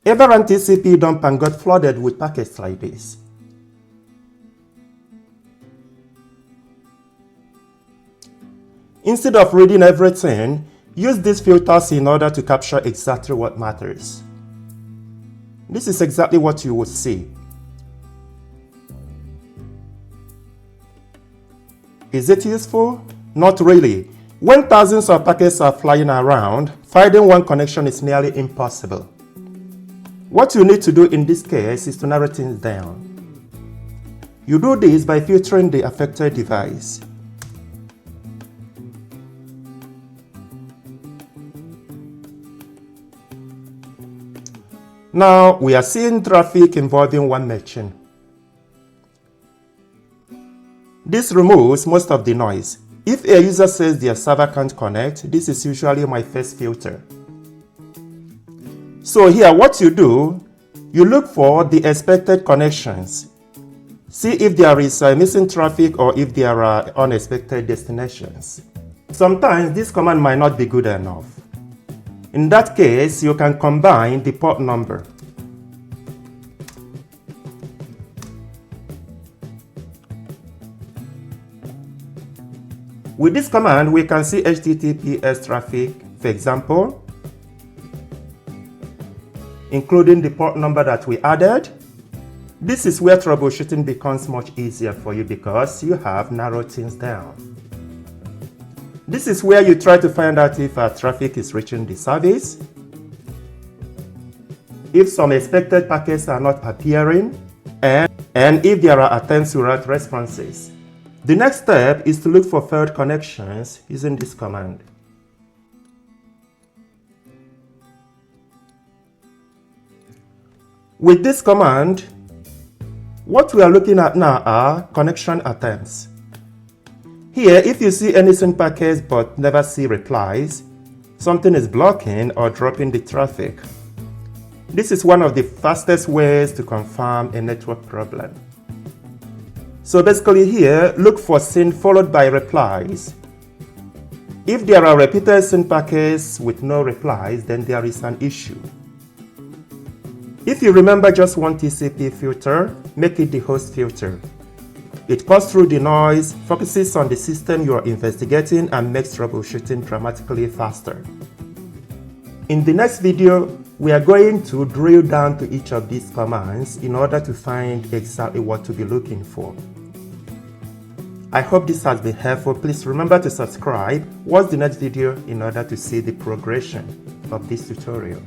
Ever ran tcpdump and got flooded with packets like this? Instead of reading everything, use these filters in order to capture exactly what matters. This is exactly what you will see. Is it useful? Not really. When thousands of packets are flying around, finding one connection is nearly impossible. What you need to do in this case is to narrow things down. You do this by filtering the affected device. Now we are seeing traffic involving one machine. This removes most of the noise. If a user says their server can't connect, this is usually my first filter. So here what you do, you look for the expected connections. See if there is missing traffic or if there are unexpected destinations. Sometimes this command might not be good enough. In that case, you can combine the port number. With this command, we can see HTTPS traffic, for example, including the port number that we added. This is where troubleshooting becomes much easier for you because you have narrowed things down. This is where you try to find out if traffic is reaching the service, if some expected packets are not appearing, and if there are attempts to route responses. The next step is to look for failed connections using this command. With this command, what we are looking at now are connection attempts. Here, if you see any sent packets but never see replies, something is blocking or dropping the traffic. This is one of the fastest ways to confirm a network problem. So basically here, look for send followed by replies. If there are repeated send packets with no replies, then there is an issue. If you remember just one TCP filter, make it the host filter. It cuts through the noise, focuses on the system you are investigating, and makes troubleshooting dramatically faster. In the next video, we are going to drill down to each of these commands in order to find exactly what to be looking for. I hope this has been helpful. Please remember to subscribe. Watch the next video in order to see the progression of this tutorial.